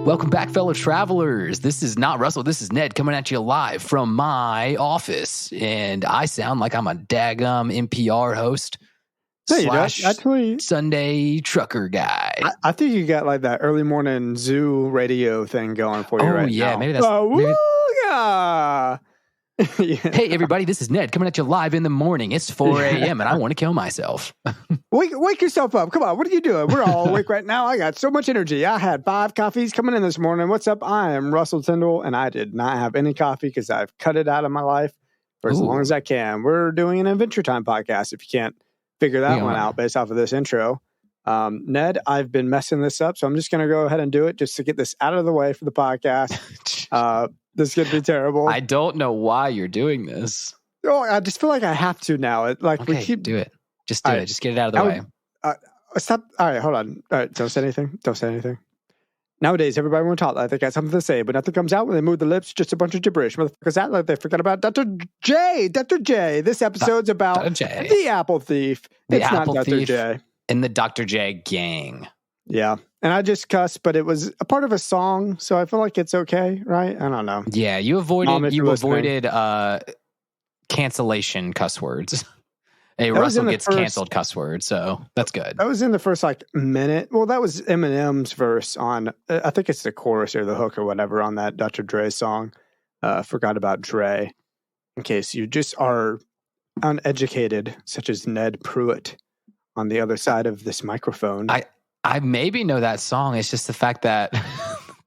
Welcome back, fellow travelers. This is not Russell. This is Ned coming at you live from my office. And I sound like I'm a daggum NPR host slash actually, Sunday trucker guy. I think you got like that early morning zoo radio thing going for you right now. Maybe that's... yeah. Hey, everybody, this is Ned coming at you live in the morning. It's 4 a.m. and I want to kill myself. Wake yourself up. Come on. What are you doing? We're all awake right now. I got so much energy. I had 5 coffees coming in this morning. What's up? I am Russell Tyndall, and I did not have any coffee because I've cut it out of my life for as long as I can. We're doing an Adventure Time podcast, if you can't figure that one out based off of this intro. Ned, I've been messing this up, so I'm just going to go ahead and do it just to get this out of the way for the podcast. This is going to be terrible. I don't know why you're doing this. Oh, I just feel like I have to now. We keep do it. Just do it. Just get it out of the way. Stop. All right, hold on. All right, don't say anything. Don't say anything. Nowadays, everybody wants to talk like they got something to say, but nothing comes out when they move the lips. Just a bunch of gibberish. Motherfuckers act like they forgot about Dr. J. Dr. J. This episode's about the Apple Thief. It's not Dr. J. And the Dr. J gang. Yeah. And I just cussed, but it was a part of a song, so I feel like it's okay, right? I don't know. Yeah, you avoided cancellation cuss words. Hey, Russell gets canceled cuss words, so that's good. That was in the first minute. Well, that was Eminem's verse on, I think it's the chorus or the hook or whatever on that Dr. Dre song. Forgot about Dre. In case you just are uneducated, such as Ned Pruitt on the other side of this microphone. I maybe know that song. It's just the fact that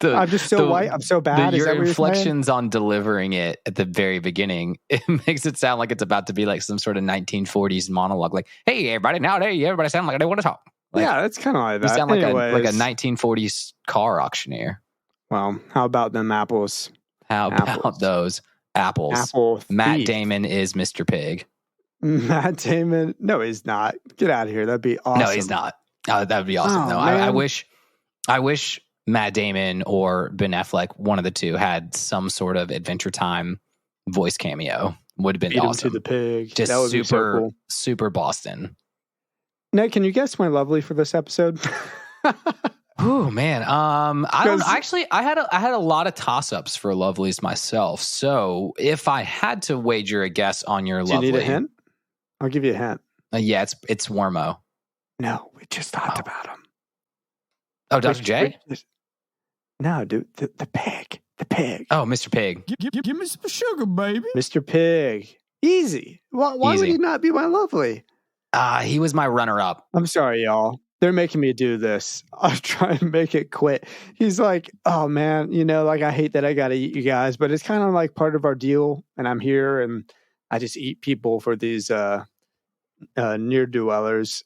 I'm just so white. I'm so bad. Your inflections on delivering it at the very beginning, it makes it sound like it's about to be like some sort of 1940s monologue. Like, hey, everybody, nowadays, everybody sound like they want to talk. Like, yeah, it's kind of like that. You sound like a 1940s car auctioneer. Well, how about them apples? How about those apples? Apple Matt thief. Damon is Mr. Pig. Matt Damon? No, he's not. Get out of here. That'd be awesome. No, he's not. That would be awesome. No, I wish Matt Damon or Ben Affleck, one of the two, had some sort of Adventure Time voice cameo. Would have been Beat awesome. Him to the pig. Just that would super, be so cool. Super Boston. Ned, can you guess my lovely for this episode? Oh man, I don't actually. I had a lot of toss-ups for lovelies myself. So if I had to wager a guess on your lovely, do you need a hint? I'll give you a hint. Yeah, it's Wormo. No, we just talked about him. Oh, Dr. J? No, dude, the pig. The pig. Oh, Mr. Pig. Give me some sugar, baby. Mr. Pig. Easy. Why would he not be my lovely? He was my runner-up. I'm sorry, y'all. They're making me do this. I'll try and make it quit. He's like, oh, man, I hate that I got to eat you guys, but it's kind of like part of our deal, and I'm here, and I just eat people for these near dwellers.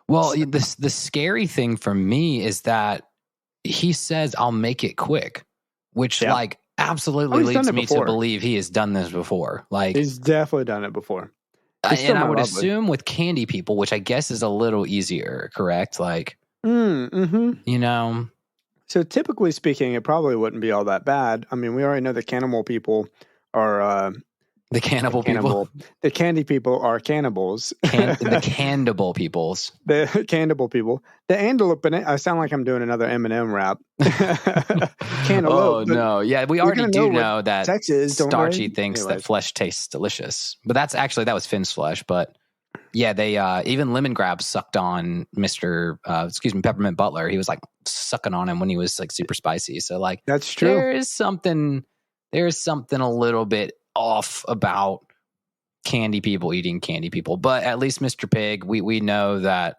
Well, the scary thing for me is that he says, I'll make it quick, which absolutely leads me to believe he has done this before. Like, he's definitely done it before. And I would assume with candy people, which I guess is a little easier, correct? Like, So typically speaking, it probably wouldn't be all that bad. I mean, we already know the cannibal people are... The cannibal people. The candy people are cannibals. The cannibal peoples. The cannibal people. The antelope. I sound like I'm doing another Eminem rap. Cantaloupe. Oh, no. Yeah, we already do know that Starchy thinks that flesh tastes delicious. But that was Finn's flesh. But yeah, they even Lemon Grab sucked on Peppermint Butler. He was like sucking on him when he was like super spicy. So like, that's true. There is something a little bit off about candy people eating candy people, but at least Mr. Pig, we know that.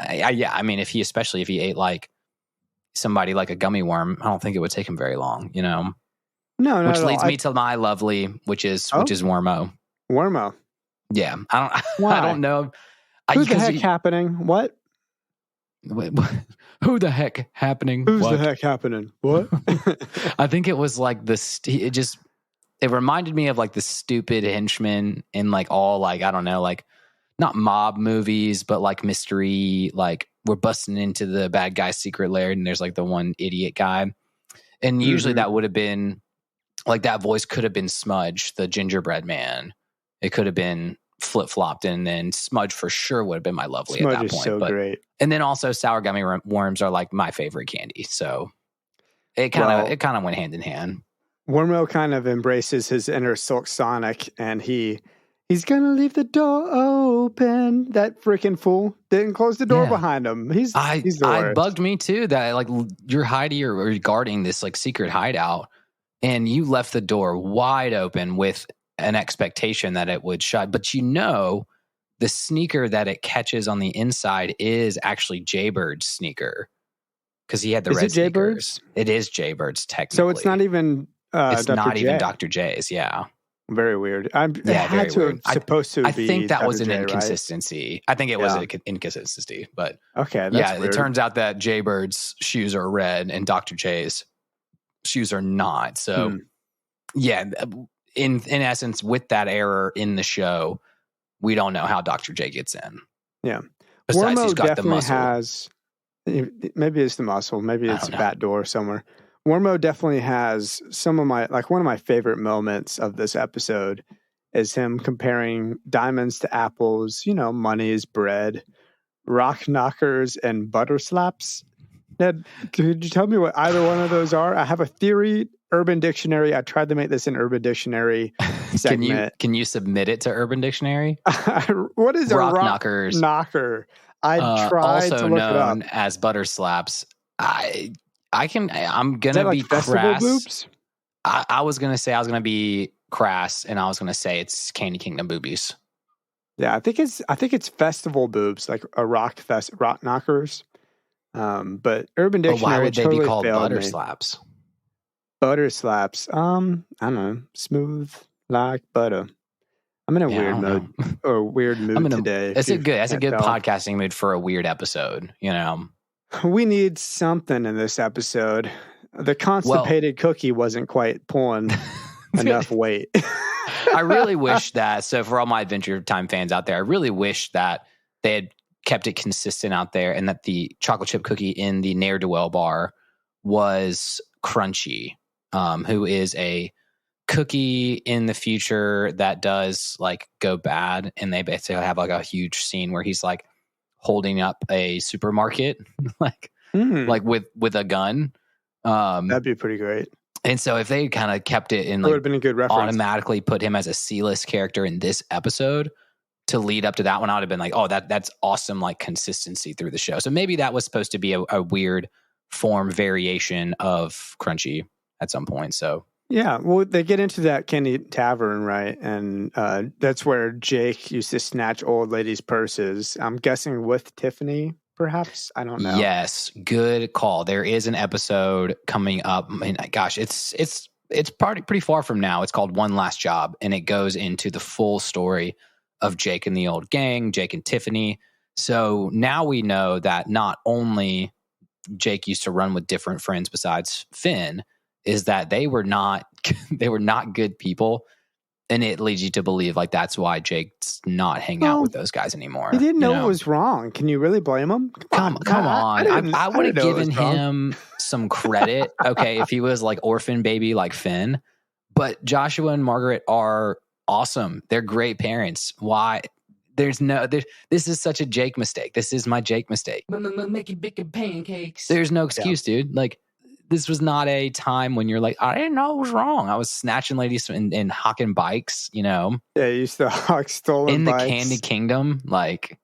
I mean, especially if he ate like somebody like a gummy worm, I don't think it would take him very long. No, which leads me to my lovely, which is Wormo. Wormo. Yeah, I don't know. Who's the heck happening? What? Who the heck happening? Who's the heck happening? What? I think it was like this. It reminded me of like the stupid henchman in like all like, I don't know, like not mob movies, but like mystery, like we're busting into the bad guy's secret lair and there's like the one idiot guy. And usually that would have been like that voice could have been Smudge, the gingerbread man. It could have been flip-flopped, and then Smudge for sure would have been my lovely Smudge at that is point. so great. And then also sour gummy worms are like my favorite candy. So it kind of went hand in hand. Wormo kind of embraces his inner Silk Sonic, and he's gonna leave the door open. That freaking fool didn't close the door behind him. He's the worst. Bugged me too that like you're hiding or guarding this like secret hideout, and you left the door wide open with an expectation that it would shut. But the sneaker that it catches on the inside is actually Jaybird's sneaker because he had the red sneakers. It is Jaybird's technically. So it's not even. It's Dr. not J. even Dr. J's. Yeah. Very weird. Very weird. Supposed to be. I think that Dr. was an J, inconsistency. Right? I think it was an inconsistency, but okay. That's weird. It turns out that Jaybird's shoes are red and Dr. J's shoes are not. So in essence, with that error in the show, we don't know how Dr. J gets in. Yeah. Besides, Wormo he's got the muscle. Maybe it's the muscle. Maybe it's a back door somewhere. Wormo definitely has one of my favorite moments of this episode is him comparing diamonds to apples, money is bread, rock knockers and butter slaps. Ned, could you tell me what either one of those are? I have a theory, Urban Dictionary. I tried to make this an Urban Dictionary segment. Can you submit it to Urban Dictionary? What is rock a rock knockers? Knocker? I tried to look it up. Also known as butter slaps. I'm gonna be festival crass. Boobs? I was gonna be crass, and I was gonna say it's Candy Kingdom boobies. Yeah, I think it's festival boobs, like a rock knockers. But Urban Dictionary. Why would they totally be called butter me. slaps? Butter slaps. I don't know. Smooth like butter. I'm in a weird mood today. That's a good podcasting mood for a weird episode. We need something in this episode. The constipated cookie wasn't quite pulling enough weight. I really wish that. So for all my Adventure Time fans out there, I really wish that they had kept it consistent out there, and that the chocolate chip cookie in the Ne'er-do-well bar was Crunchy, who is a cookie in the future that does like go bad, and they basically have like a huge scene where he's like holding up a supermarket like with a gun. That'd be pretty great. And so if they kind of kept it in, would have been a good reference. Automatically put him as a C-list character in this episode to lead up to that one, I would have been like, oh, that's awesome, like consistency through the show. So maybe that was supposed to be a weird form variation of Crunchy at some point. So yeah, well, they get into that Candy Tavern, right? And that's where Jake used to snatch old ladies' purses. I'm guessing with Tiffany, perhaps. I don't know. Yes, good call. There is an episode coming up. I mean, gosh, it's pretty far from now. It's called One Last Job, and it goes into the full story of Jake and the old gang, Jake and Tiffany. So now we know that not only Jake used to run with different friends besides Finn, is that they were not good people, and it leads you to believe like that's why Jake's not hanging out with those guys anymore. He didn't know what was wrong. Can you really blame him? Come on. I would have given him some credit, okay, if he was like orphan baby like Finn. But Joshua and Margaret are awesome. They're great parents. Why? This is such a Jake mistake. This is my Jake mistake. Making bacon pancakes. There's no excuse, dude. Like, this was not a time when you're like, I didn't know it was wrong. I was snatching ladies and hawking bikes, Yeah, you used to hawk stolen in bikes. the Candy Kingdom. Like,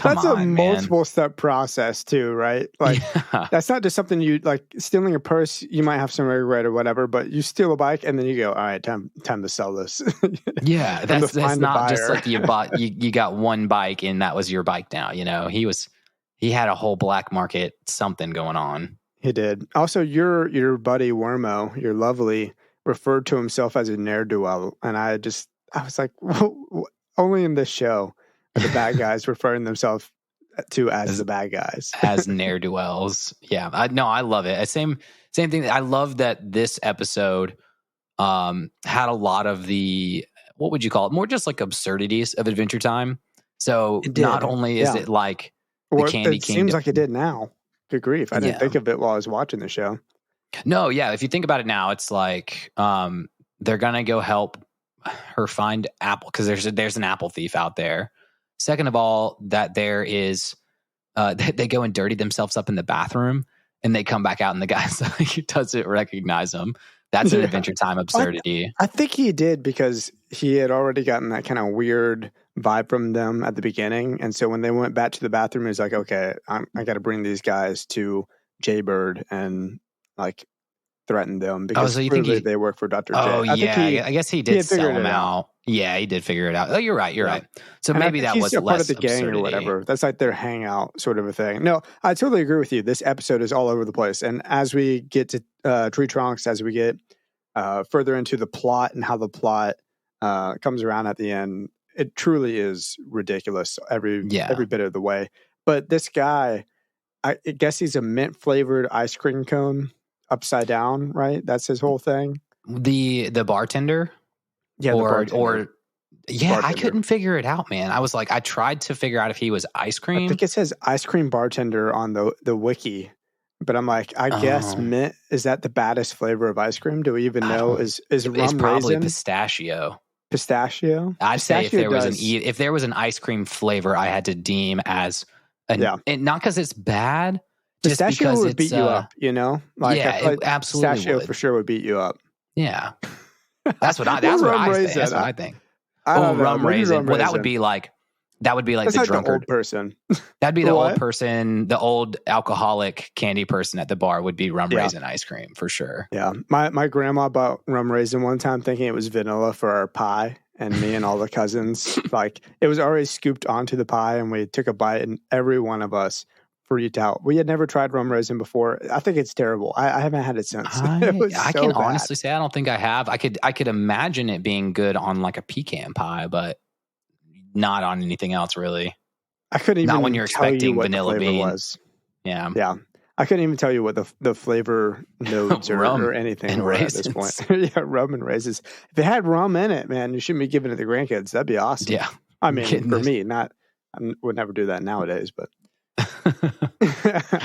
that's a multiple step process too, right? Like, that's not just something you like stealing a purse. You might have some regret or whatever, but you steal a bike and then you go, all right, time to sell this. Yeah, that's not just like you got one bike and that was your bike now. He had a whole black market something going on. He did. Also, your buddy Wormo, your lovely, referred to himself as a ne'er-do-well, and I was like, only in this show are the bad guys referring themselves to as the bad guys, as ne'er-do-wells. Yeah, I love it. Same thing. I love that this episode had a lot of the, what would you call it? More just like absurdities of Adventure Time. So not only is it like the Candy Kingdom, seems like it did now. Good grief. I didn't think of it while I was watching the show. No, yeah. If you think about it now, it's like they're gonna go help her find apple because there's an apple thief out there. Second of all, that there is they go and dirty themselves up in the bathroom, and they come back out, and the guy's like doesn't recognize them. That's an Adventure Time absurdity. I think he did because he had already gotten that kind of weird vibe from them at the beginning, and so when they went back to the bathroom, he was like, "Okay, I got to bring these guys to Jaybird and like threaten them because clearly they work for Dr. J." I guess he did sell them out. Yeah, he did figure it out. Oh, you're right. You're right. So and maybe that was less part of the gang absurdity. Or whatever. That's like their hangout sort of a thing. No, I totally agree with you. This episode is all over the place, and as we get to Tree Trunks, as we get further into the plot and how the plot comes around at the end, it truly is ridiculous every bit of the way. But this guy, I guess he's a mint flavored ice cream cone upside down, right? That's his whole thing. The bartender, the bartender. I couldn't figure it out, man. I was like, I tried to figure out if he was ice cream. I think it says ice cream bartender on the wiki, but I'm like, I guess mint is that the baddest flavor of ice cream? Do we even know? Is rum probably raisin? Pistachio. I'd say if there was an ice cream flavor, I had to deem as and not because it's bad. Pistachio would beat you up, Like, it absolutely pistachio for sure would beat you up. Yeah, that's what I think. Rum raisin. Well, that would be like that's the drunkard old person. That'd be the old person, the old alcoholic candy person at the bar would be rum raisin ice cream for sure. Yeah, my grandma bought rum raisin one time, thinking it was vanilla for our pie, and me and all the cousins like it was already scooped onto the pie, and we took a bite, and every one of us freaked out. We had never tried rum raisin before. I think it's terrible. I haven't had it since. I can honestly say I don't think I have. I could imagine it being good on like a pecan pie, but not on anything else really. I couldn't even not when you're expecting vanilla bean. Was. Yeah. I couldn't even tell you what the flavor nodes or anything were at this point. Yeah, rum and raisins. If it had rum in it, man, you shouldn't be giving it to the grandkids. That'd be awesome. Yeah. I mean, for me, I would never do that nowadays, but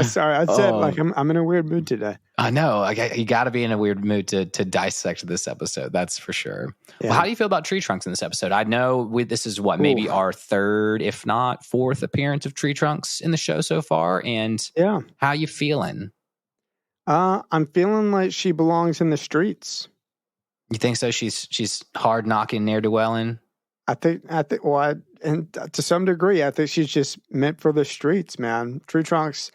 sorry, I said like I'm in a weird mood today. I know. You got to be in a weird mood to dissect this episode. That's for sure. Yeah. Well, how do you feel about Tree Trunks in this episode? I know this is maybe our third, if not fourth, appearance of Tree Trunks in the show so far. And how you feeling? I'm feeling like she belongs in the streets. You think so? She's hard knocking, ne'er dwelling. I think. Well, and to some degree, I think she's just meant for the streets, man. Tree Trunks.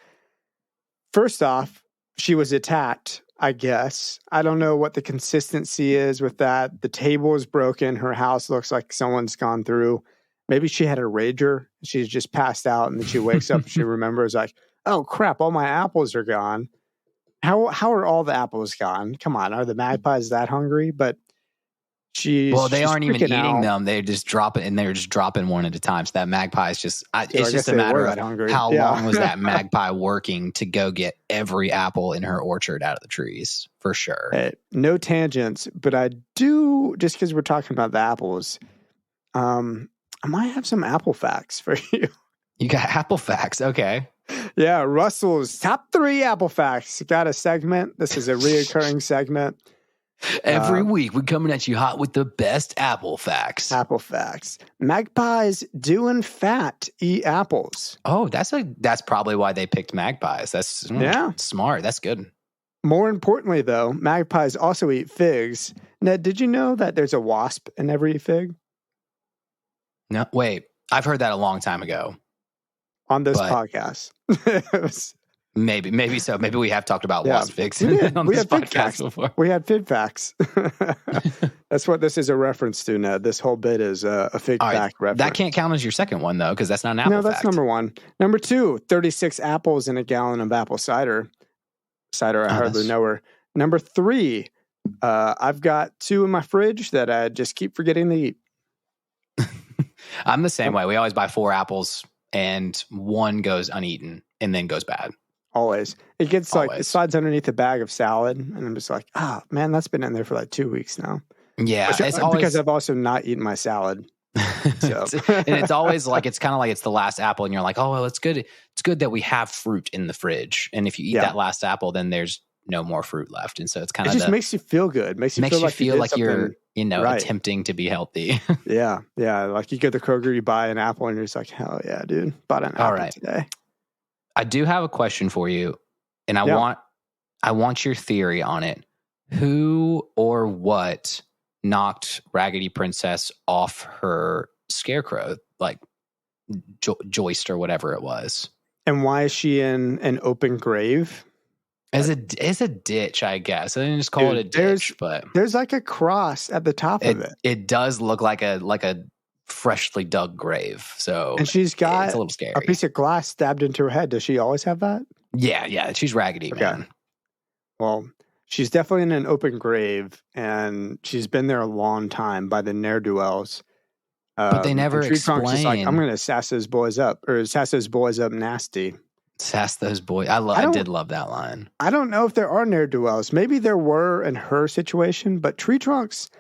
First off, she was attacked. I guess I don't know what the consistency is with that. The table is broken. Her house looks like someone's gone through. Maybe she had a rager. She's just passed out, and then she wakes up and she remembers, like, oh crap, all my apples are gone. How are all the apples gone? Come on, are the magpies that hungry? But they aren't even eating them. They just drop it, and they're just dropping one at a time. So that magpie is just, it's just a matter of how long was that magpie working to go get every apple in her orchard out of the trees, for sure. Hey, no tangents, but I do, just because we're talking about the apples, I might have some apple facts for you. You got apple facts. Okay. Yeah. Russell's top 3 apple facts. Got a segment. This is a reoccurring segment. Every week, we're coming at you hot with the best apple facts. Apple facts. Magpies do, in fact, eat apples. Oh, that's probably why they picked magpies. That's smart. That's good. More importantly, though, magpies also eat figs. Ned, did you know that there's a wasp in every fig? No, wait. I've heard that a long time ago. On this podcast. Maybe so. Maybe we have talked about wasp figs on this podcast before. We had fig facts. That's what this is a reference to, Ned. This whole bit is a fig fact reference. That can't count as your second one, though, because that's not an apple fact. No, that's number 1. Number 2, 36 apples in a gallon of apple cider. I hardly know her. Number 3, I've got 2 in my fridge that I just keep forgetting to eat. I'm the same way. We always buy 4 apples, and 1 goes uneaten and then goes bad. Always. It gets it slides underneath a bag of salad, and I'm just like, man, that's been in there for like 2 weeks now. Yeah. It's always, because I've also not eaten my salad. So. And it's always like, it's kind of like it's the last apple, and you're like, oh, well, it's good. It's good that we have fruit in the fridge. And if you eat that last apple, then there's no more fruit left. And so it's kind It of just makes you feel good. Makes you feel like you're, right. attempting to be healthy. Yeah. Like you go to the Kroger, you buy an apple, and you're just like, hell yeah, dude, bought an apple today. I do have a question for you, and I want your theory on it. Who or what knocked Raggedy Princess off her scarecrow, like joist or whatever it was? And why is she in an open grave? As a ditch, I guess. I didn't just call it a ditch, but there's like a cross at the top of it. It does look like a freshly dug grave. So, and she's got it's a little scary. A piece of glass stabbed into her head. Does she always have that? Yeah. She's raggedy, man. Well, she's definitely in an open grave, and she's been there a long time by the ne'er-do-wells. But they never explain. Tree Trunk's like, I'm going to sass those boys up nasty. Sass those boys. I did love that line. I don't know if there are ne'er-do-wells. Maybe there were in her situation, but Tree Trunk's,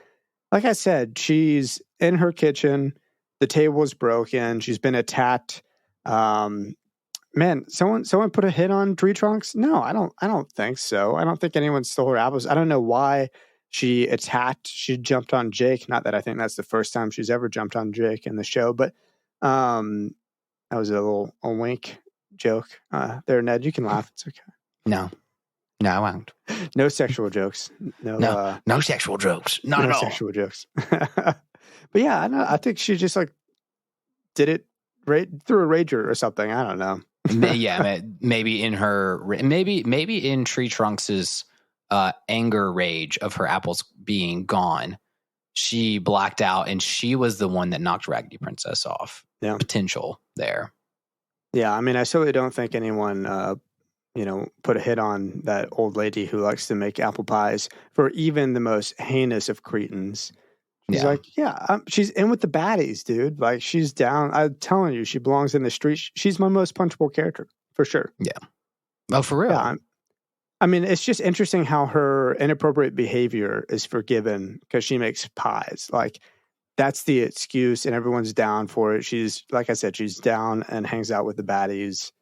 like I said, she's in her kitchen. The table's broken. She's been attacked. Man, someone put a hit on Tree Trunks? No, I don't think so. I don't think anyone stole her apples. I don't know why she jumped on Jake. Not that I think that's the first time she's ever jumped on Jake in the show, but that was a wink joke there, Ned. You can laugh. It's okay. No, I won't. No sexual jokes. No sexual jokes. Not at all. No sexual jokes. But yeah, I think she just like did it through a rager or something. I don't know. Yeah, maybe in Tree Trunks's anger rage of her apples being gone, she blacked out, and she was the one that knocked Raggedy Princess off. Yeah, potential there. Yeah, I mean, I certainly don't think anyone, put a hit on that old lady who likes to make apple pies for even the most heinous of cretins. She's like, she's in with the baddies, dude. Like, she's down. I'm telling you, she belongs in the street. She's my most punchable character, for sure. Yeah. Oh, for real? Yeah, I mean, it's just interesting how her inappropriate behavior is forgiven because she makes pies. Like, that's the excuse, and everyone's down for it. She's, like I said, she's down and hangs out with the baddies.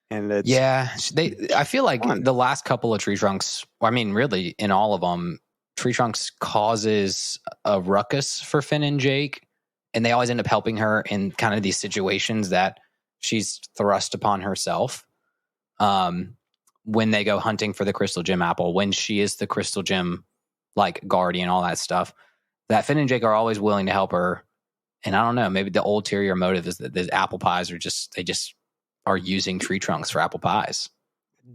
And it's I feel like fun. The last couple of Tree Trunks, I mean, really, in all of them, Tree Trunks causes a ruckus for Finn and Jake, and they always end up helping her in kind of these situations that she's thrust upon herself. When they go hunting for the Crystal Gem apple, when she is the Crystal Gem, like, guardian, all that stuff, that Finn and Jake are always willing to help her. And I don't know, maybe the ulterior motive is that the apple pies are using Tree Trunks for apple pies.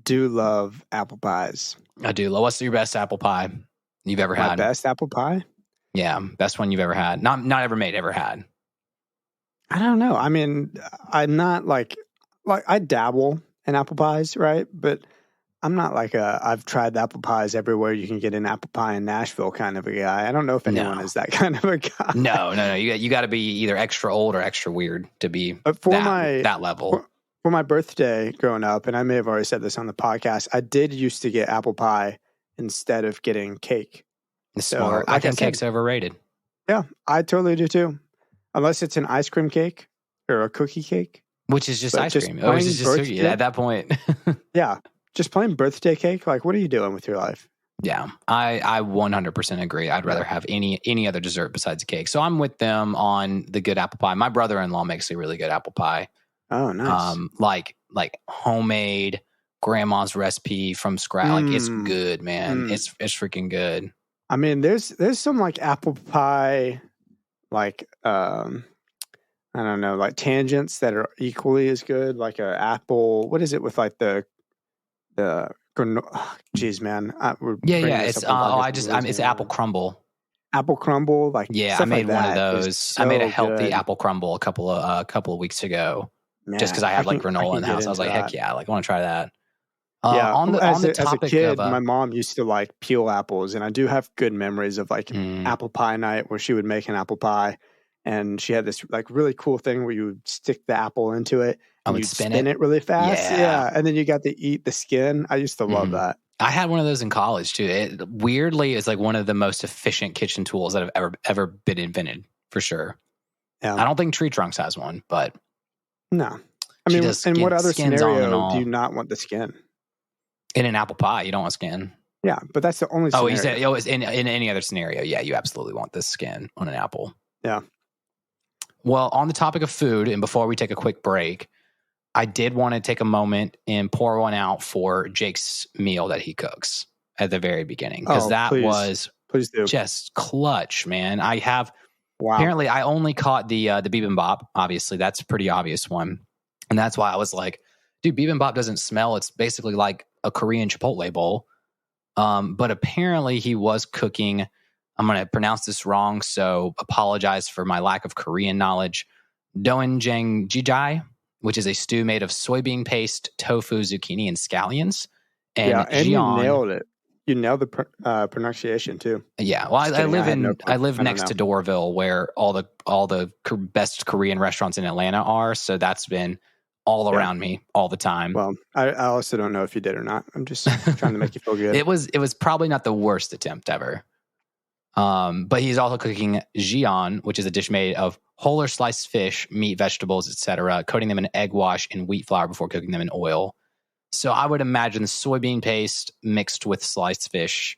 Do love apple pies. I do. What's your best apple pie you've ever had? My best apple pie? Yeah, best one you've ever had. Not ever made, ever had. I don't know. I mean, I'm not like I dabble in apple pies, right? But I'm not like I've tried the apple pies everywhere you can get an apple pie in Nashville kind of a guy. I don't know if anyone is that kind of a guy. No. You got to be either extra old or extra weird to be that level. For my birthday growing up, and I may have already said this on the podcast, I did used to get apple pie instead of getting cake. Smart. I think cake's overrated. Yeah, I totally do too. Unless it's an ice cream cake or a cookie cake. Which is just ice cream. Which is just cookie at that point. Yeah. Just plain birthday cake. Like, what are you doing with your life? Yeah, I 100% agree. I'd rather have any other dessert besides a cake. So I'm with them on the good apple pie. My brother-in-law makes a really good apple pie. Oh, nice. Like homemade grandma's recipe from scratch. Like, it's good, man. It's freaking good. I mean, there's some like apple pie, like I don't know, like tangents that are equally as good. Like a apple. What is it with like the geez, man. It's it's apple crumble. Apple crumble, like I made one of those. I made a healthy apple crumble a couple of weeks ago, just because I had like granola in the house. I was like, heck yeah, like I want to try that. As a kid, my mom used to like peel apples, and I do have good memories of like apple pie night where she would make an apple pie, and she had this like really cool thing where you would stick the apple into it and you'd spin it really fast. Yeah, and then you got to eat the skin. I used to love that. I had one of those in college too. It weirdly is like one of the most efficient kitchen tools that have ever been invented, for sure. Yeah. I don't think Tree Trunks has one, but no. I mean, in what other scenario do you not want the skin? In an apple pie, you don't want skin. Yeah, but that's the only Oh, scenario. he said, oh, in any other scenario, yeah, you absolutely want this skin on an apple. Yeah. Well, on the topic of food, and before we take a quick break, I did want to take a moment and pour one out for Jake's meal that he cooks at the very beginning, because was please do. just clutch, man. Wow. Apparently I only caught the bibimbap. Obviously, that's a pretty obvious one, and that's why I was like, dude, bibimbap doesn't smell. It's basically like a Korean Chipotle bowl. But apparently he was cooking. I'm going to pronounce this wrong, so apologize for my lack of Korean knowledge. Doenjang jjigae, which is a stew made of soybean paste, tofu, zucchini, and scallions. And you nailed it. You nailed the pronunciation too. Yeah, well, I live next to Doraville, where all the best Korean restaurants in Atlanta are. So that's been all around me all the time. Well, I also don't know if you did or not. I'm just trying to make you feel good. It was probably not the worst attempt ever. But he's also cooking jeon, which is a dish made of whole or sliced fish, meat, vegetables, etc., coating them in egg wash and wheat flour before cooking them in oil. So I would imagine soybean paste mixed with sliced fish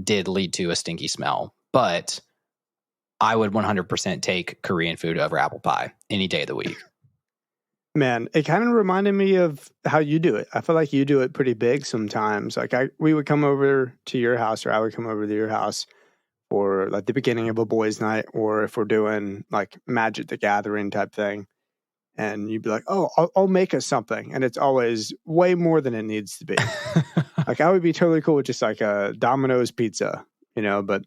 did lead to a stinky smell. But I would 100% take Korean food over apple pie any day of the week. Man, it kind of reminded me of how you do it. I feel like you do it pretty big sometimes. Like we would come over to your house, or I would come over to your house for like the beginning of a boys' night, or if we're doing like Magic the Gathering type thing, and you'd be like, "Oh, I'll make us something," and it's always way more than it needs to be. Like I would be totally cool with just like a Domino's pizza, but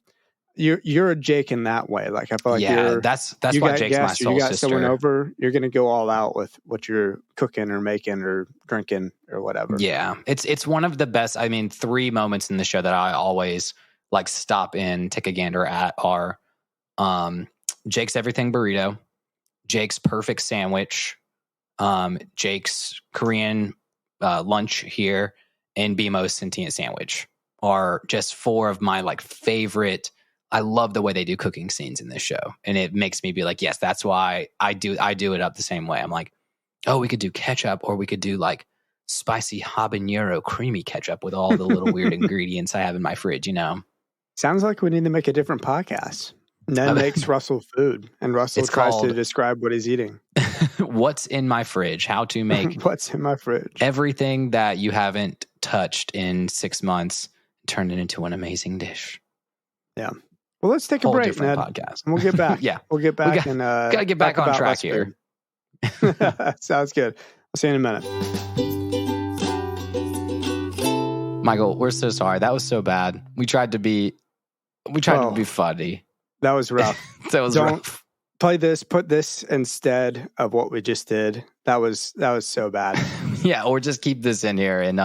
you're a Jake in that way. Like I feel like that's why Jake's my soul you got sister. Someone over, you're gonna go all out with what you're cooking or making or drinking or whatever. Yeah, it's one of the best. I mean, 3 moments in the show that I always like stop in, take a gander at are Jake's everything burrito, Jake's perfect sandwich, Jake's Korean lunch here, and BMO's sentient sandwich are just 4 of my like favorite. I love the way they do cooking scenes in this show, and it makes me be like, yes, that's why I do it up the same way. I'm like, oh, we could do ketchup, or we could do like spicy habanero creamy ketchup with all the little weird ingredients I have in my fridge, Sounds like we need to make a different podcast. Ned makes Russell food, and Russell tries to describe what he's eating. What's in my fridge? How to make what's in my fridge? Everything that you haven't touched in 6 months, turn it into an amazing dish. Yeah. Well, let's take a break, Ned. Podcast. And we'll get back. Yeah. We'll get back gotta get back on track here. Sounds good. I'll see you in a minute. Michael, we're so sorry. That was so bad. We tried to be funny. That was rough. rough. Put this instead of what we just did. That was so bad. Yeah, or just keep this in here, and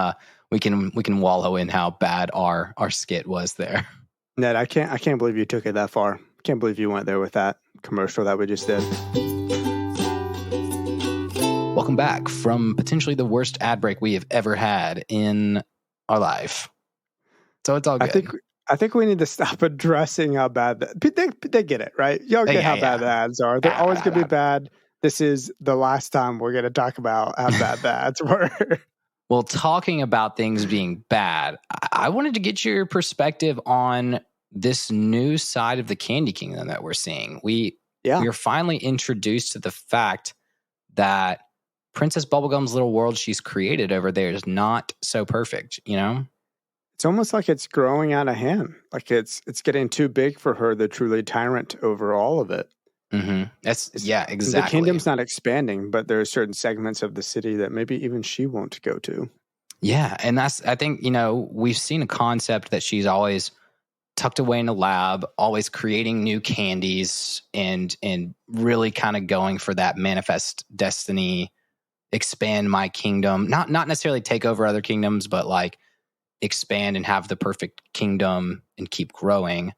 we can wallow in how bad our skit was there. Ned, I can't believe you took it that far. I can't believe you went there with that commercial that we just did. Welcome back from potentially the worst ad break we have ever had in our life. So it's all good. I think we need to stop addressing how bad they get it, right? Y'all get how bad the ads are. They're always going to be bad. This is the last time we're going to talk about how bad the ads were. Well, talking about things being bad, I wanted to get your perspective on this new side of the Candy Kingdom that we're seeing. We are finally introduced to the fact that Princess Bubblegum's little world she's created over there is not so perfect, It's almost like it's growing out of hand. Like it's getting too big for her, the truly tyrant over all of it. Mm-hmm. Exactly. The kingdom's not expanding, but there are certain segments of the city that maybe even she won't go to. Yeah, and I think, we've seen a concept that she's always tucked away in a lab, always creating new candies and really kind of going for that manifest destiny, expand my kingdom, not necessarily take over other kingdoms, but like expand and have the perfect kingdom and keep growing.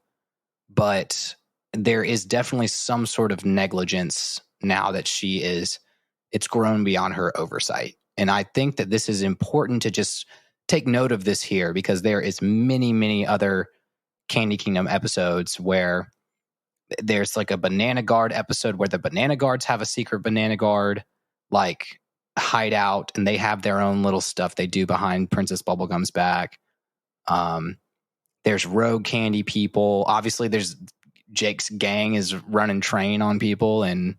But there is definitely some sort of negligence now that it's grown beyond her oversight. And I think that this is important to just take note of this here, because there is many, many other Candy Kingdom episodes where there's like a Banana Guard episode where the Banana Guards have a secret Banana Guard like hideout, and they have their own little stuff they do behind Princess Bubblegum's back. There's rogue candy people. Obviously, there's Jake's gang is running train on people, and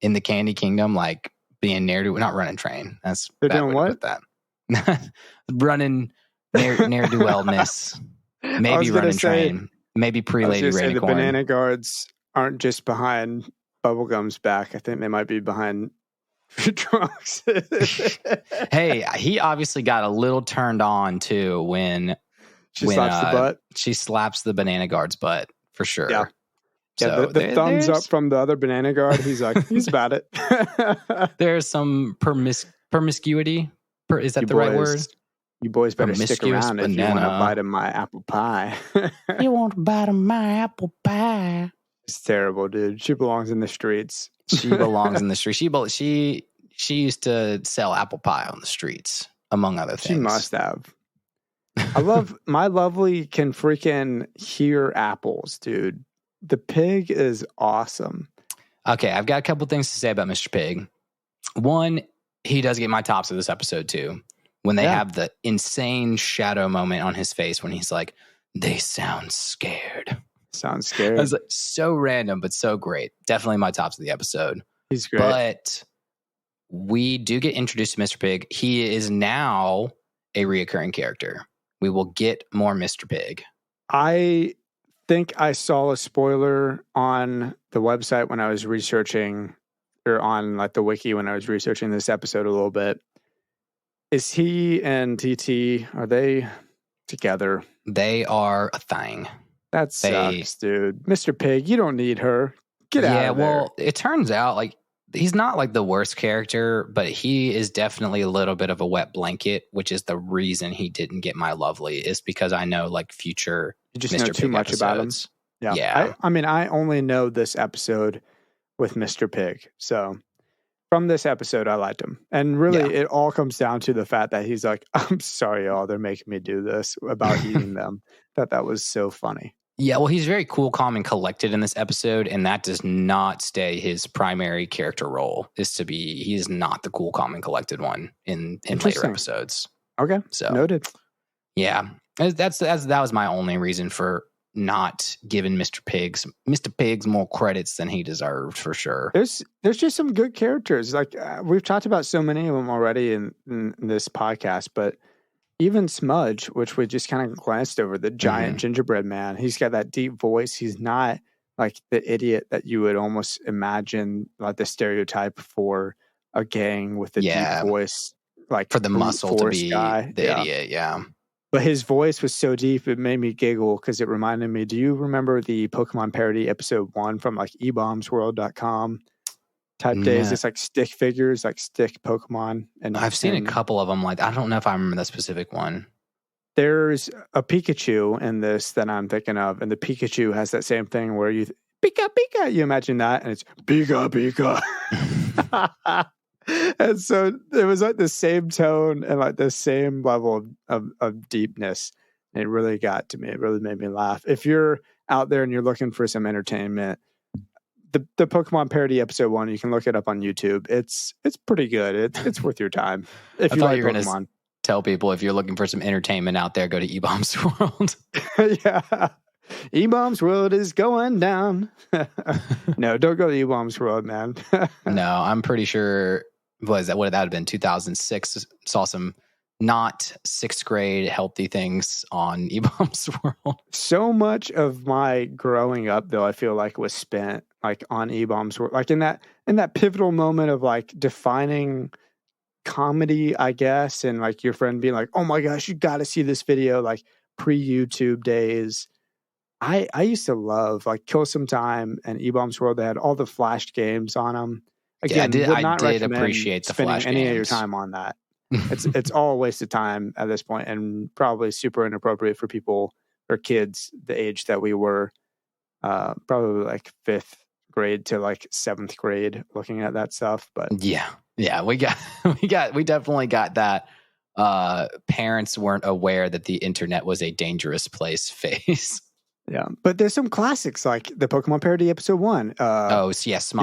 in the Candy Kingdom, like being not running train. That's They're bad doing way to what? put that. Running ne'er-do-wellness. Maybe running train. Maybe pre-Lady The Rainicorn. banana guards aren't just behind Bubblegum's back. I think they might be behind Trunks. Hey, he obviously got a little turned on too when slaps the butt. She slaps the banana guard's butt for sure. Yeah. So the thumbs up from the other banana guard. He's like, he's about it. There's some promiscuity. Is that the right word? You boys better stick around if you want to bite of my apple pie. You want to bite of my apple pie? It's terrible, dude. She belongs in the streets. She belongs in the streets. She used to sell apple pie on the streets, among other things. She must have. My lovely can freaking hear apples, dude. The pig is awesome. Okay, I've got a couple things to say about Mr. Pig. One, he does get my tops of this episode too. When they have the insane shadow moment on his face when he's like, they sound scared. Sounds scared. I was like, so random, but so great. Definitely my tops of the episode. He's great. But we do get introduced to Mr. Pig. He is now a reoccurring character. We will get more Mr. Pig. I think I saw a spoiler on the website when I was researching, or on like the wiki when I was researching this episode a little bit. Is he and TT, are they together? They are a thing. That sucks, dude. Mr. Pig, you don't need her. Get out of there. Yeah, well, it turns out like he's not like the worst character, but he is definitely a little bit of a wet blanket, which is the reason he didn't get my lovely, is because I know like future you just Mr. know too Pig much episodes. About him. Yeah. I mean, I only know this episode with Mr. Pig. So from this episode, I liked him. And really, it all comes down to the fact that he's like, I'm sorry, y'all, they're making me do this about eating them. That was so funny. Yeah, well, he's very cool, calm, and collected in this episode, and that does not stay his primary character role. He is not the cool, calm, and collected one in later episodes. Okay, so noted. Yeah, that was my only reason for not giving Mr. Pigs more credits than he deserved, for sure. There's just some good characters. Like we've talked about so many of them already in this podcast, but even Smudge, which we just kind of glanced over, the giant gingerbread man, he's got that deep voice. He's not like the idiot that you would almost imagine, like the stereotype for a gang with a deep voice, like for the muscle to be guy. The idiot. Yeah. But his voice was so deep, it made me giggle because it reminded me, do you remember the Pokemon parody episode 1 from like ebombsworld.com type days? It's like stick figures, like stick Pokemon. And I've seen a couple of them. Like, I don't know if I remember that specific one. There's a Pikachu in this that I'm thinking of, and the Pikachu has that same thing where you Pika Pika, you imagine that, and it's Pika Pika. And so it was like the same tone and like the same level of deepness. And it really got to me. It really made me laugh. If you're out there and you're looking for some entertainment, the Pokemon parody episode 1, you can look it up on YouTube. It's pretty good. It's worth your time. If you like Pokemon. Tell people if you're looking for some entertainment out there, go to eBomb's World. Yeah. eBomb's World is going down. No, don't go to eBomb's World, man. No, I'm pretty sure would that have been 2006? Saw some not 6th grade healthy things on eBomb's World. So much of my growing up, though, I feel like was spent like on eBomb's World, like in that pivotal moment of like defining comedy, I guess, and like your friend being like, "Oh my gosh, you got to see this video!" Like pre-YouTube days. I used to love like Kill Some Time and eBomb's World. They had all the flash games on them. Again, I did appreciate the flash games. Any of your time on that. It's all a waste of time at this point, and probably super inappropriate for people or kids the age that we were, probably like 5th grade to like 7th grade, looking at that stuff. But yeah, we definitely got that. Parents weren't aware that the internet was a dangerous place phase. Yeah, but there's some classics like the Pokemon parody episode 1. Smosh.com.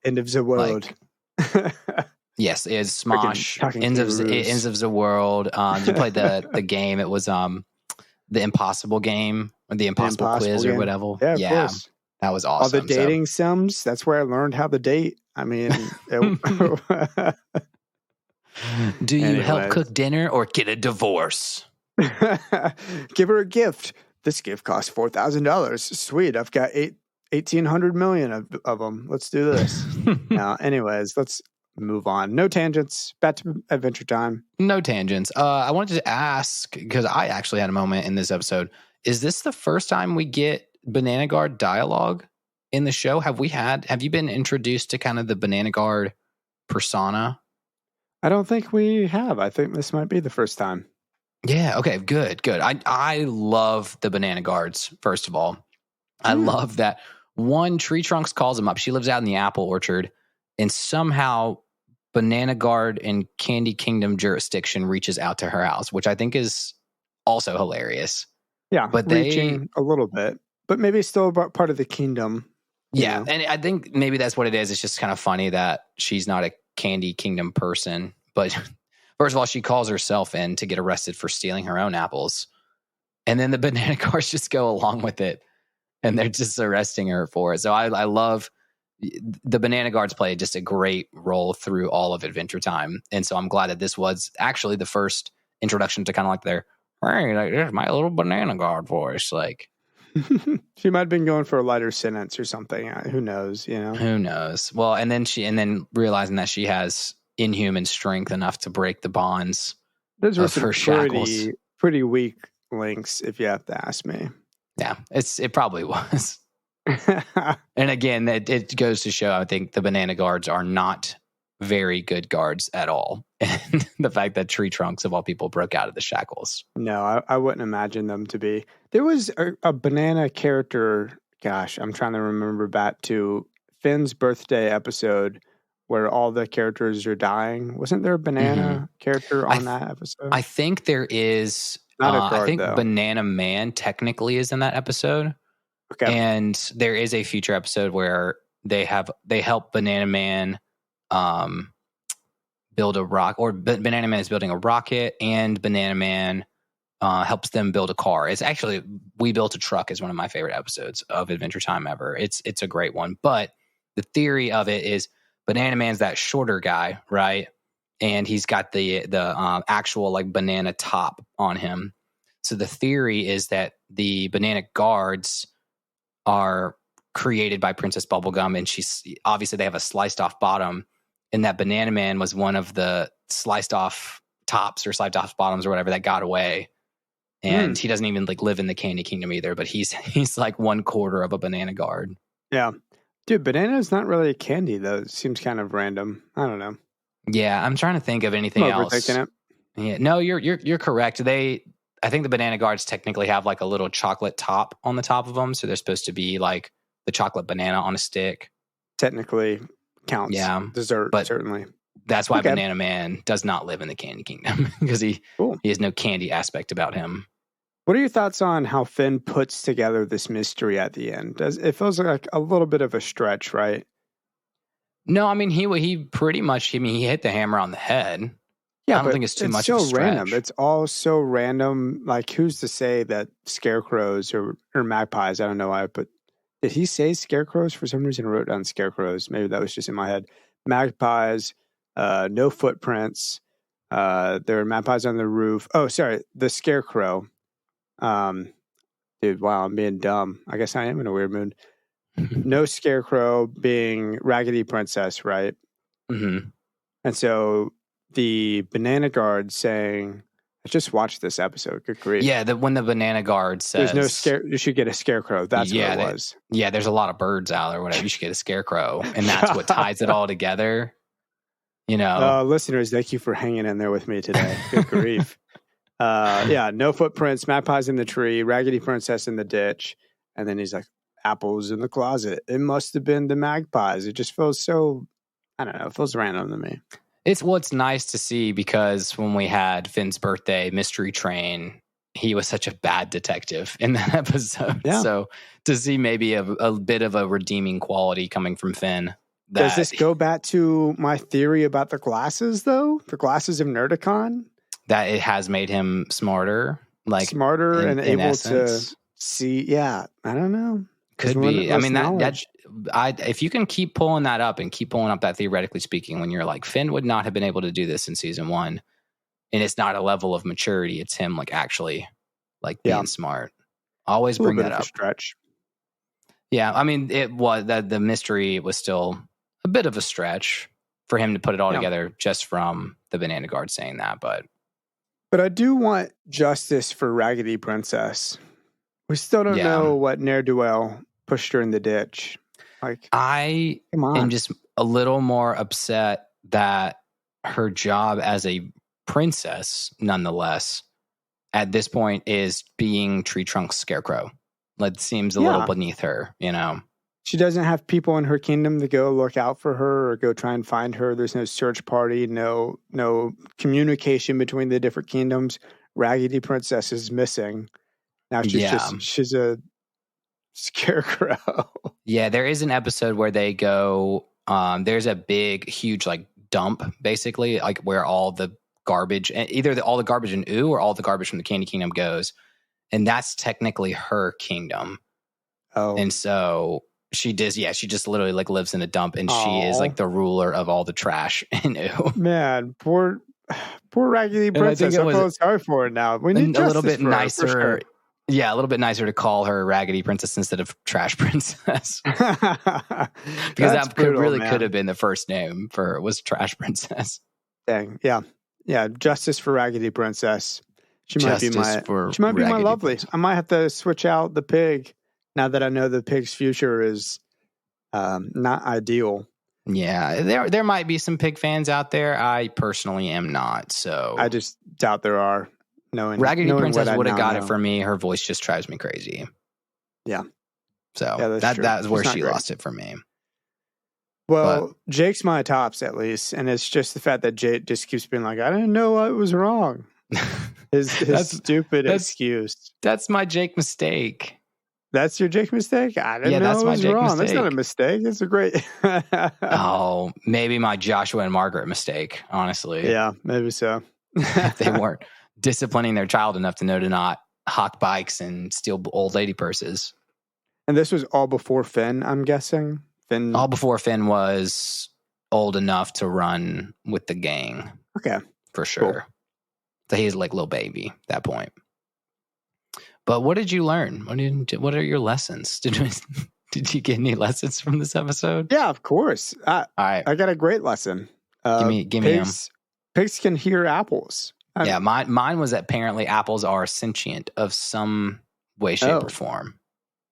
End of the world. Yes, it's Smosh. Ends of the world. You played the game. It was the impossible game or the impossible quiz game. or whatever. Yeah, of course. That was awesome. All the dating sims. That's where I learned how to date. I mean, do you help cook dinner or get a divorce? Give her a gift. This gift costs $4,000. Sweet. I've got 1,800 million of them. Let's do this. Now, anyways, let's move on. No tangents. Back to Adventure Time. No tangents. I wanted to ask, because I actually had a moment in this episode. Is this the first time we get Banana Guard dialogue in the show? Have you been introduced to kind of the Banana Guard persona? I don't think we have. I think this might be the first time. Yeah. Okay. Good. I love the Banana Guards. First of all, I love that one Tree Trunks calls him up. She lives out in the apple orchard, and somehow Banana Guard and Candy Kingdom jurisdiction reaches out to her house, which I think is also hilarious. Yeah, but reaching a little bit, but maybe still part of the kingdom. Yeah, and I think maybe that's what it is. It's just kind of funny that she's not a Candy Kingdom person. But first of all, she calls herself in to get arrested for stealing her own apples. And then the Banana Guards just go along with it, and they're just arresting her for it. So I love the Banana Guards play just a great role through all of Adventure Time. And so I'm glad that this was actually the first introduction to kind of like their, hey, like, there's my little Banana Guard voice. Like, she might have been going for a lighter sentence or something. Who knows? Who knows? Well, and then realizing that she has inhuman strength enough to break the bonds Those were of her shackles. Pretty weak links, if you have to ask me. Yeah, it probably was. And again, it goes to show, I think the Banana Guards are not very good guards at all. And the fact that Tree Trunks, of all people, broke out of the shackles. No, I wouldn't imagine them to be. There was a banana character, gosh, I'm trying to remember back to Finn's birthday episode where all the characters are dying. Wasn't there a banana character on that episode? I think there is. Not a guard, I think though. Banana Man technically is in that episode. Okay. And there is a future episode where they help Banana Man build a rock, or Banana Man is building a rocket, and Banana Man helps them build a car. It's actually We Built a Truck is one of my favorite episodes of Adventure Time ever. It's a great one. But the theory of it is Banana Man's that shorter guy, right? And he's got the actual like banana top on him. So the theory is that the Banana Guards are created by Princess Bubblegum, and she's obviously they have a sliced off bottom, and that Banana Man was one of the sliced off tops or sliced off bottoms or whatever that got away. And he doesn't even like live in the Candy Kingdom either, but he's like 1/4 of a Banana Guard. Yeah. Dude, banana is not really a candy though. It seems kind of random. I don't know. Yeah, I'm trying to think of anything else. Overthinking it. Yeah, no, you're correct. I think the Banana Guards technically have like a little chocolate top on the top of them, so they're supposed to be like the chocolate banana on a stick. Technically counts. Yeah, dessert, but certainly. That's why Banana Man does not live in the Candy Kingdom because he has no candy aspect about him. What are your thoughts on how Finn puts together this mystery at the end? It feels like a little bit of a stretch, right? No, I mean he pretty much. He hit the hammer on the head. Yeah, I don't think it's too much. So of a stretch. Random. It's all so random. Like, who's to say that scarecrows or magpies? I don't know why, but did he say scarecrows? For some reason, I wrote down scarecrows. Maybe that was just in my head. Magpies, no footprints. There are magpies on the roof. Oh, sorry, the scarecrow. Dude, wow, I'm being dumb. I guess I am in a weird mood. No scarecrow being Raggedy Princess, right? Mm-hmm. And so the Banana Guard saying, I just watched this episode. Good grief. Yeah, when the Banana Guard says there's no you should get a scarecrow. That's what it was. Yeah, there's a lot of birds out there, whatever. You should get a scarecrow. And that's what ties it all together. You know. Listeners, thank you for hanging in there with me today. Good grief. Yeah, no footprints, magpies in the tree, Raggedy Princess in the ditch. And then he's like, apples in the closet. It must have been the magpies. It just feels so, I don't know, it feels random to me. It's nice to see because when we had Finn's birthday mystery train, he was such a bad detective in that episode. Yeah. So to see maybe a bit of a redeeming quality coming from Finn. Does this go back to my theory about the glasses, though? The glasses of Nerdicon? That it has made him smarter? like smarter and in able essence. to see. Yeah, I don't know. Could be. I mean, knowledge. if you can keep pulling that up and keep pulling up that theoretically speaking, when you're like, Finn would not have been able to do this in season 1, and it's not a level of maturity. It's him like actually like being smart. Always bring that up. Stretch. Yeah. I mean, it was that the mystery was still a bit of a stretch for him to put it all together just from the Banana Guard saying that. But I do want justice for Raggedy Princess. We still don't know what ne'er-do-well pushed her in the ditch. Like, I am just a little more upset that her job as a princess, nonetheless, at this point is being Tree Trunk's scarecrow. That seems a little beneath her, you know. She doesn't have people in her kingdom to go look out for her or go try and find her. There's no search party, no communication between the different kingdoms. Raggedy Princess is missing. Now she's a scarecrow. Yeah, there is an episode where they go, there's a big, huge like dump, basically, like where all the garbage, either all the garbage in Ooh or all the garbage from the Candy Kingdom goes. And that's technically her kingdom. Oh. And so she does, she just literally like lives in a dump, and she is like the ruler of all the trash in Ooh. Man, poor Raggedy Princess. I feel sorry for her now. We need a little bit nicer. Sure. Yeah, a little bit nicer to call her Raggedy Princess instead of Trash Princess. Because that could have been the first name for her, was Trash Princess. Dang, yeah. Yeah, justice for Raggedy Princess. She might be my lovely. Princess. I might have to switch out the pig now that I know the pig's future is not ideal. Yeah, there might be some pig fans out there. I personally am not, so I just doubt there are. Raggedy Princess would have got it for me. Her voice just drives me crazy. Yeah. So that's where she lost it for me. Well, Jake's my tops at least, and it's just the fact that Jake just keeps being like, I didn't know what was wrong. His stupid excuse. That's my Jake mistake. That's your Jake mistake? I didn't know it was wrong. Mistake. That's not a mistake. It's a great... Oh, maybe my Joshua and Margaret mistake, honestly. Yeah, maybe so. If they weren't disciplining their child enough to know to not hawk bikes and steal old lady purses. And this was all before Finn, I'm guessing? All before Finn was old enough to run with the gang. Okay. For sure. Cool. So he's like little baby at that point. But what did you learn? What are your lessons? Did you get any lessons from this episode? Yeah, of course. All right. I got a great lesson. Give me them. Pigs can hear apples. Mine was that apparently apples are sentient of some way, shape, or form.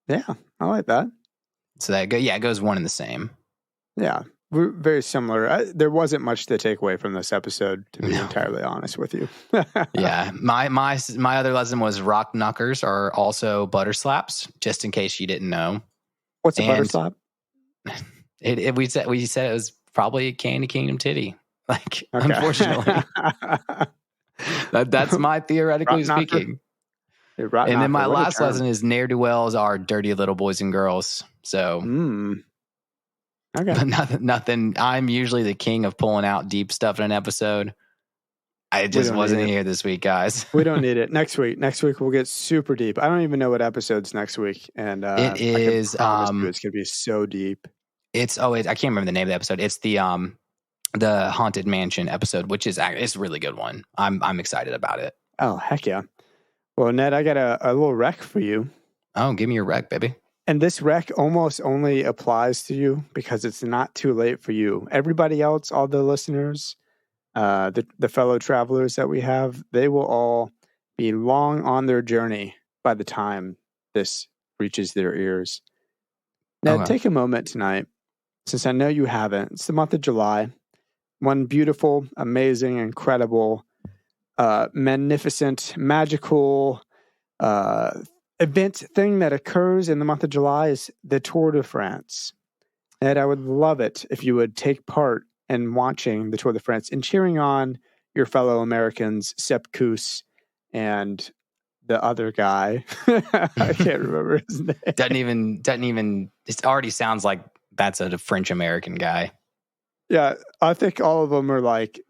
Yeah, I like that. So it goes one and the same. Yeah, we're very similar. There wasn't much to take away from this episode, to be entirely honest with you. Yeah, my other lesson was rock knockers are also butter slaps, just in case you didn't know. What's a butter slap? We said it was probably a Candy Kingdom titty. Like, unfortunately. That's my theoretically speaking. And then my last lesson is ne'er-do-wells are dirty little boys and girls. So, okay, but nothing. I'm usually the king of pulling out deep stuff in an episode. I just wasn't here this week, guys. We don't need it. Next week we'll get super deep. I don't even know what episode's next week, and it is. It's going to be so deep. I can't remember the name of the episode. It's the Haunted Mansion episode, which is it's a really good one. I'm excited about it. Oh, heck yeah. Well, Ned, I got a little rec for you. Oh, give me your rec, baby. And this rec almost only applies to you because it's not too late for you. Everybody else, all the listeners, the fellow travelers that we have, they will all be long on their journey by the time this reaches their ears. Ned, take a moment tonight, since I know you haven't. It's the month of July. One beautiful, amazing, incredible, magnificent, magical event thing that occurs in the month of July is the Tour de France. And I would love it if you would take part in watching the Tour de France and cheering on your fellow Americans, Sepp Kuss and the other guy. I can't remember his name. Doesn't even. It already sounds like that's a French American guy. Yeah, I think all of them are like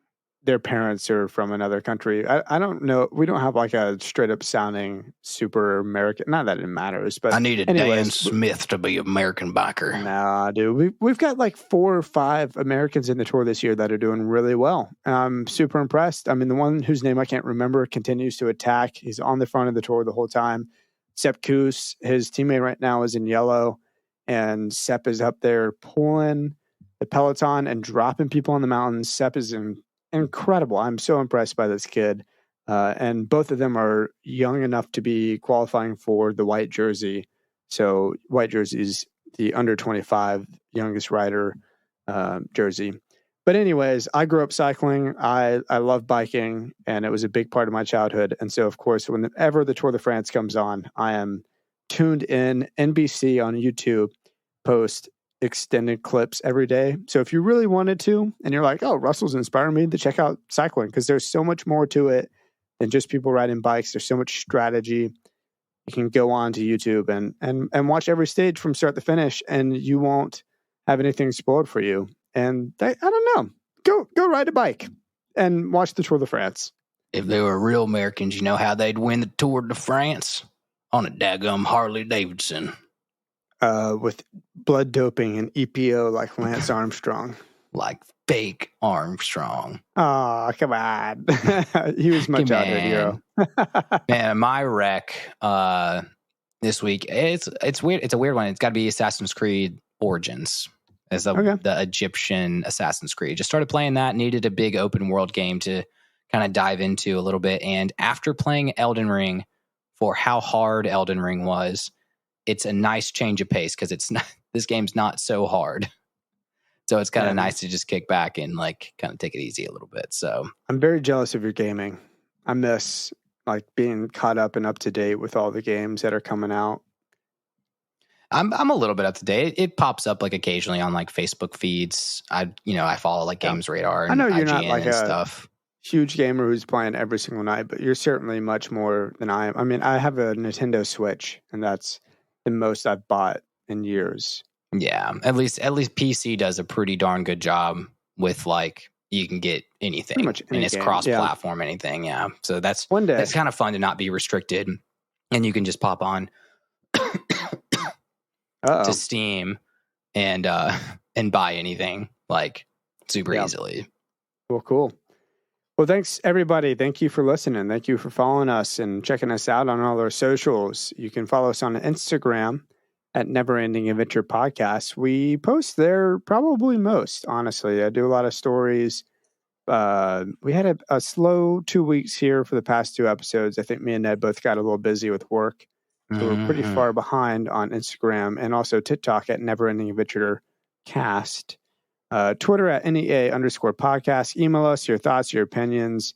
their parents are from another country. I don't know. We don't have like a straight up sounding super American. Not that it matters, but I needed Dan Smith to be American biker. Nah, dude. We've got like 4 or 5 Americans in the tour this year that are doing really well. I'm super impressed. I mean, the one whose name I can't remember continues to attack. He's on the front of the tour the whole time. Sepp Kuss, his teammate right now, is in yellow, and Sepp is up there pulling the peloton and dropping people on the mountains. Sepp is incredible. I'm so impressed by this kid. And both of them are young enough to be qualifying for the white jersey. So white jersey is the under 25 youngest rider jersey. But anyways, I grew up cycling. I love biking, and it was a big part of my childhood. And so, of course, whenever the Tour de France comes on, I am tuned in. NBC on YouTube post extended clips every day. So if you really wanted to, and you're like, oh, Russell's inspiring me to check out cycling, because there's so much more to it than just people riding bikes. There's so much strategy. You can go on to YouTube and watch every stage from start to finish, and you won't have anything spoiled for you. And I don't know, go ride a bike and watch the Tour de France. If they were real Americans, you know how they'd win the Tour de France? On a daggum Harley Davidson. With blood doping and EPO like Lance Armstrong. Like fake Armstrong. Oh, come on. He was my childhood hero. Man, my wreck this week, it's weird. It's a weird one. It's got to be Assassin's Creed Origins as the Egyptian Assassin's Creed. Just started playing that, needed a big open world game to kind of dive into a little bit. And after playing Elden Ring, for how hard Elden Ring was, it's a nice change of pace, because this game's not so hard. So it's kind of nice to just kick back and like kind of take it easy a little bit. So I'm very jealous of your gaming. I miss like being caught up and up to date with all the games that are coming out. I'm a little bit up to date. It pops up like occasionally on like Facebook feeds. I follow like Games Radar and I know you're IGN not like and a stuff. Huge gamer who's playing every single night, but you're certainly much more than I am. I mean, I have a Nintendo Switch, and that's the most I've bought in years. Yeah, at least PC does a pretty darn good job with like you can get anything, pretty much and it's cross-platform anything. Yeah, so that's kind of fun to not be restricted, and you can just pop on to Steam and buy anything like super easily. Well, cool. Well, thanks, everybody. Thank you for listening. Thank you for following us and checking us out on all our socials. You can follow us on Instagram at neverendingadventurepodcast. We post there probably most, honestly. I do a lot of stories. We had a slow 2 weeks here for the past 2 episodes. I think me and Ned both got a little busy with work. So we're pretty far behind on Instagram, and also TikTok at neverendingadventurepodcast. Twitter at NEA_podcast. Email us your thoughts, your opinions.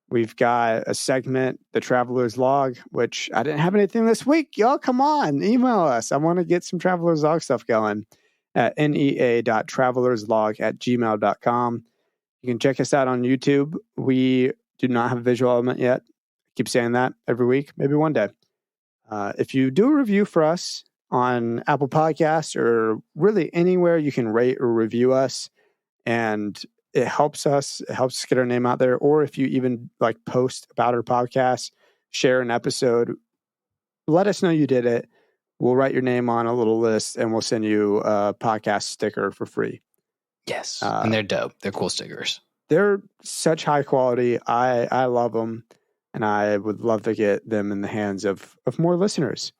We've got a segment, the Traveler's Log, which I didn't have anything this week. Y'all, come on, email us. I want to get some Traveler's Log stuff going at nea.travelerslog@gmail.com. You can check us out on YouTube. We do not have a visual element yet. I keep saying that every week, maybe one day. If you do a review for us on Apple Podcasts or really anywhere you can rate or review us, and it helps us. It helps us get our name out there. Or if you even like post about our podcast, share an episode, let us know you did it. We'll write your name on a little list, and we'll send you a podcast sticker for free. Yes, and they're dope. They're cool stickers. They're such high quality. I love them, and I would love to get them in the hands of more listeners.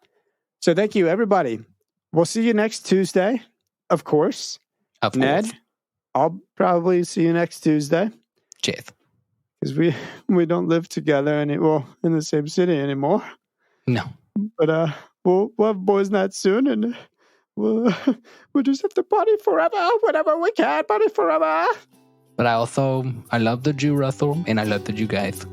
So thank you, everybody. We'll see you next Tuesday, of course. Ned, I'll probably see you next Tuesday. Cheers. Because we don't live together in the same city anymore. No. But we'll have boys' night soon, and we'll just have to party forever, whenever we can, party forever. But I loved you, Russell, and I loved you guys.